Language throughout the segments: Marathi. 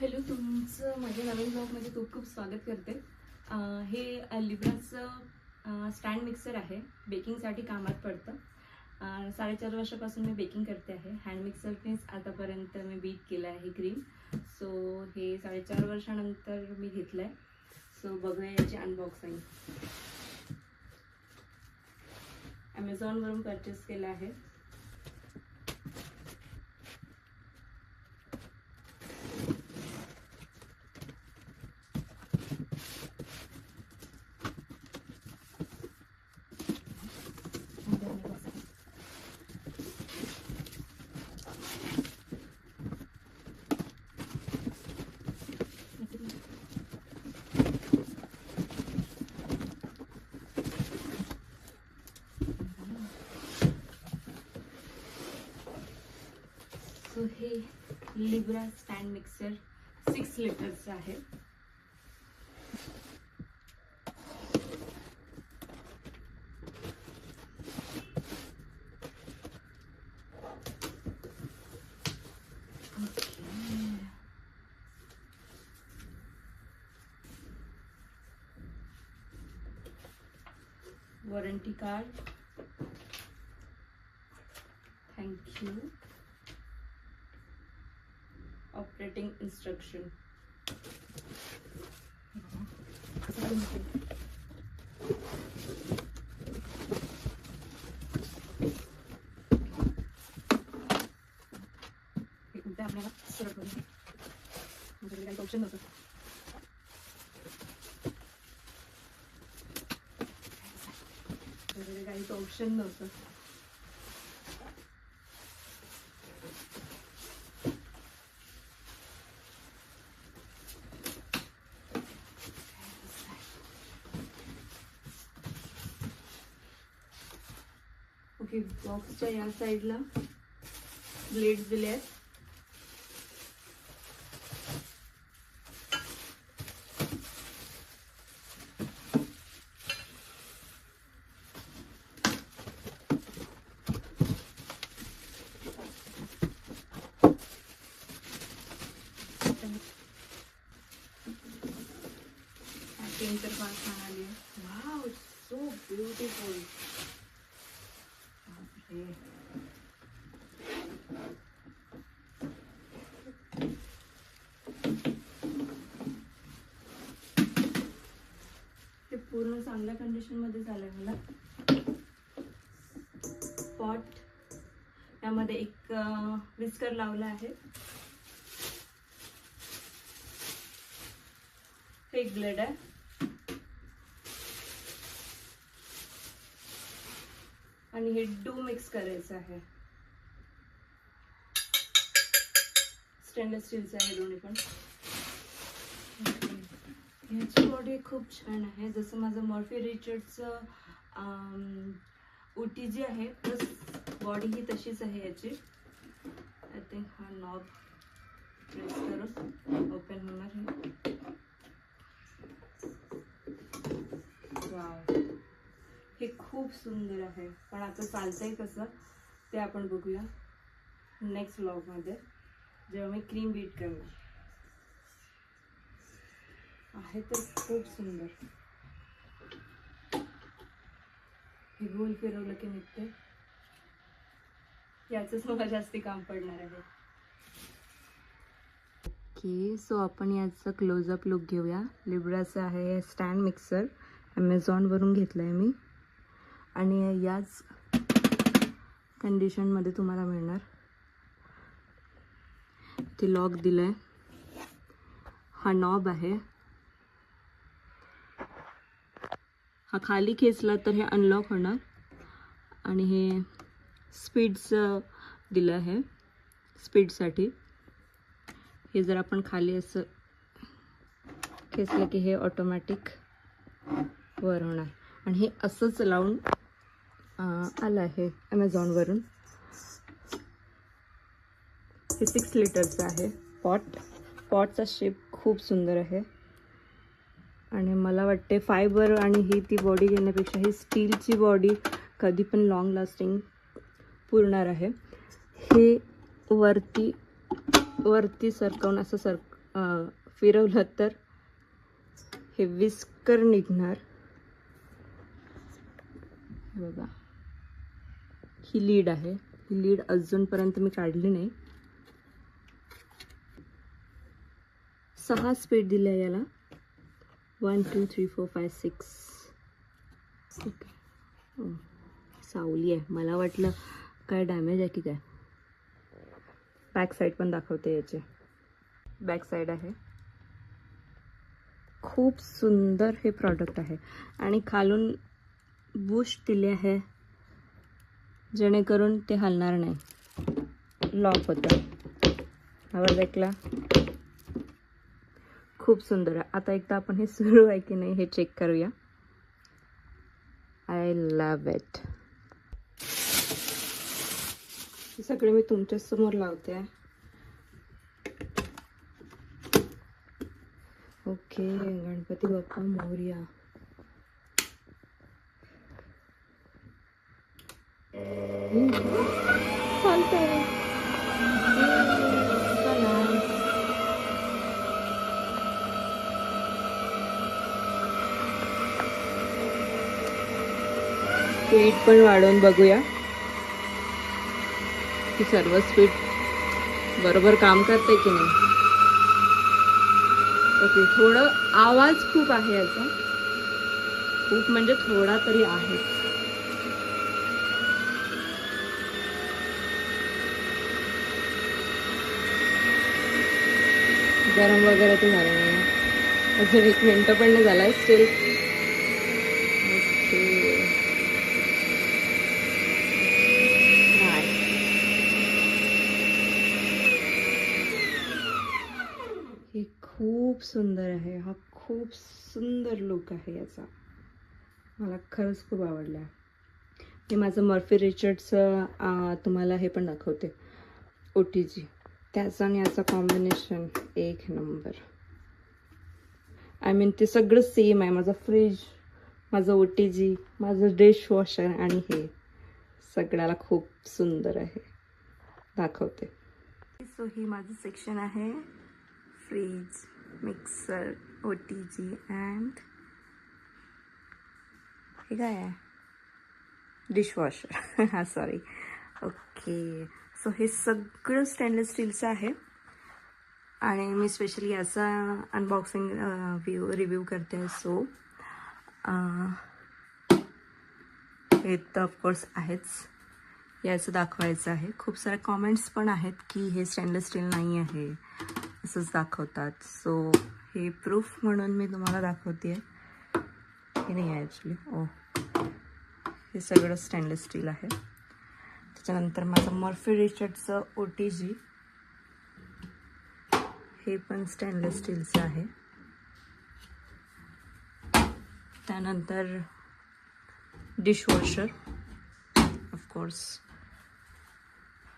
हॅलो, तुमचं माझ्या नवीन ब्लॉगमध्ये खूप खूप स्वागत करते. हे लिब्राचं स्टँड मिक्सर आहे. बेकिंगसाठी कामात पडतं. 4.5 वर्षापासून मी बेकिंग करते आहे. हँड मिक्सरनेच आतापर्यंत मी बीट केलं आहे क्रीम. सो हे 4.5 वर्षानंतर मी घेतलं आहे. सो बघूया याची अनबॉक्सिंग. ॲमेझॉनवरून परचेस केलं आहे. सो हे लिब्रा स्टँड मिक्सर 6 लिटरचं आहे. Warranty card, thank you. Operating instruction. एकदा आपल्याला सरळ करून म्हणजे काही ऑप्शन नव्हतं. काहीच ऑप्शन नव्हतं. ओके, बॉक्सच्या या साईडला ब्लेड्स दिले आहेत. पेंटर पास आली. Wow, so beautiful. ते पूर्ण चांगल्या कंडिशन मध्ये झालंय. मला पॉट यामध्ये एक विस्कर लावला आहे. हे एक ब्लेड आहे. आणि हे डो मिक्स करायचं आहे. स्टेनलेस स्टीलचं आहे दोन्ही पण. ह्याची बॉडी खूप छान आहे. जसं माझं मर्फी रिचर्डचं उटी जी आहे प्लस बॉडी ही तशीच आहे याची. आय थिंक हा नॉब प्रेस करून ओपन होणार आहे. वाव, हे खूप सुंदर आहे. पण आता चालतंय कसं ते आपण बघूया नेक्स्ट व्लॉगमध्ये, जेव्हा मी क्रीम बीट करणार आहे. तर खूप सुंदर. हे गोल फिरवलं की निघते. याचंच मला जास्ती काम पडणार आहे. ओके, सो आपण याचा क्लोजअप लुक घेऊया. लिब्राचं आहे स्टँड मिक्सर. ॲमेझॉनवरून घेतलं आहे मी. आणि याच कंडिशनमध्ये तुम्हाला मिळणार. ते लॉक दिलं आहे. हा नॉब आहे. हा खाली खेचला तर हे अनलॉक होणार. आणि हे स्पीडचं दिलं आहे स्पीडसाठी. हे जर आपण खाली असं खेचलं की हे ऑटोमॅटिक वर होणार. आणि हे असंच लावून आलं आहे ॲमेझॉनवरून. हे 6 लिटरचं आहे पॉटचा शेप खूप सुंदर आहे. आणि मला वाटते फायबर आणि ही ती बॉडी घेण्यापेक्षा ही स्टीलची बॉडी कधी पण लॉंग लास्टिंग पुरणार आहे. हे वरती सरकवून असं फिरवलं तर हे विस्कर निघणार. बघा, ही लीड आहे. ही लीड अजूनपर्यंत मी काढली नाही. 6 स्पीड दिल्या याला. 1 2 3 4 5 6. सावली आहे. मला वाटलं काय डॅमेज आहे की काय. बॅक साईड पण दाखवते. याचे बॅक साईड आहे. खूप सुंदर हे प्रॉडक्ट आहे. आणि खालून बुश दिले आहे जेणेकरून ते हलणार नाही. लॉक होतं. आवाज ऐकला? खूप सुंदर आहे. आता एकदा आपण हे सुरू आहे की नाही हे चेक करूया. I love it. हे सगळे मी तुमच्या समोर लावते. ओके, गणपती बाप्पा मोरया. चालतंय. स्पीड पण वाढवून बघूया की सर्व स्पीड बरोबर काम करते की नाही. ओके, थोडं आवाज खूप आहे याचा. खूप म्हणजे थोडा तरी आहे. गरम वगैरे ते झालं नाही. अजून 1 मिनिट पण नाही झालाय स्टील. हे खूप सुंदर आहे. हा खूप सुंदर लुक आहे याचा. मला खरंच खूप आवडला. हे माझं मर्फी रिचर्डचं तुम्हाला हे पण दाखवते. OTG. त्याचा आणि याचा कॉम्बिनेशन एक नंबर. आय मीन ते सगळं सेम आहे. माझा फ्रीज, माझं OTG, माझं डिशवॉशर आणि हे सगळ्याला खूप सुंदर आहे. दाखवते. सो हे माझं सेक्शन आहे. फ्रीज, मिक्सर, OTG अँड हे काय आहे? डिशवॉशर. हा सॉरी. ओके, सो हे सगळं स्टेनलेस स्टीलचं आहे. आणि मी स्पेशली याचा अनबॉक्सिंग रिव्ह्यू करते आहे. सो हे तर ऑफकोर्स आहेच. याचं दाखवायचं आहे. खूप सारे कॉमेंट्स पण आहेत की हे स्टेनलेस स्टील नाही आहे असंच दाखवतात. सो हे प्रूफ म्हणून मी तुम्हाला दाखवते आहे. हे नाही आहे ॲक्च्युली. हे सगळं स्टेनलेस स्टील आहे. त्याच्यानंतर माझं मर्फी रिचर्डचं OTG, हे पण स्टेनलेस स्टीलचं आहे. त्यानंतर डिशवॉशर ऑफकोर्स.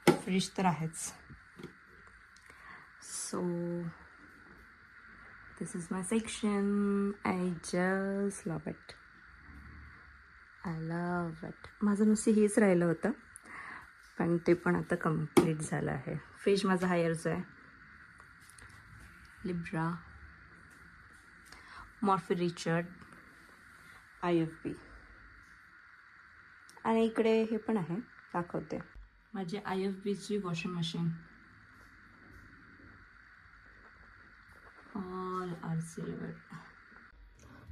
फ्रीज तर आहेच. So this is my section. I just love it. I love it. माझं नुसतं हेच राहिलं होतं पण ते पण आता कम्प्लीट झालं आहे. फ्रीज माझा हायरचा आहे. Libra, Morphy Richard, IFB. आणि इकडे हे पण आहे, दाखवते. माझी IFBची washing machine. All are silver.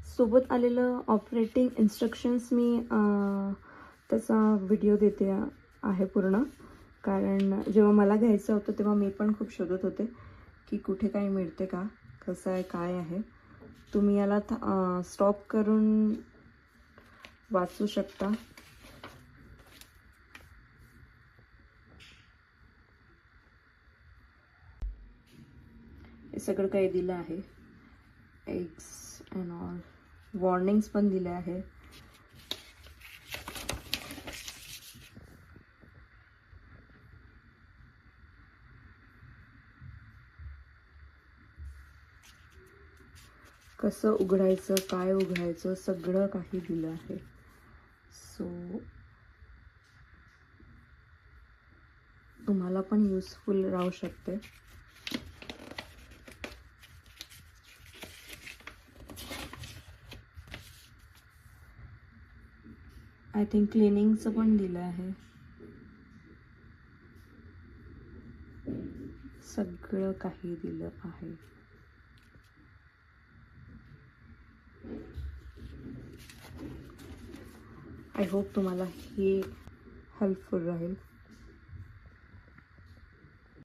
सोबत आलेलं ऑपरेटिंग इन्स्ट्रक्शन्स मी त्याचा व्हिडिओ देते आहे पूर्ण. कारण जेव्हा मला घ्यायचं होतं तेव्हा मी पण खूप शोधत होते की कुठे काही मिळते का, कसं आहे, काय आहे. तुम्ही याला स्टॉप करून वाचू शकता. हे सगळं काही दिलं आहे. Eggs and all. वॉर्निंग्स पण दिल्या आहे. कसं उघडायचं, काय उघडायचं, सगळं काही दिलं आहे. सो तुम्हाला पण युजफुल राहू शकते. आय थिंक क्लिनिंगचं पण दिलं आहे. सगळं काही दिलं आहे. आय होप तुम्हाला हे हेल्पफुल राहील.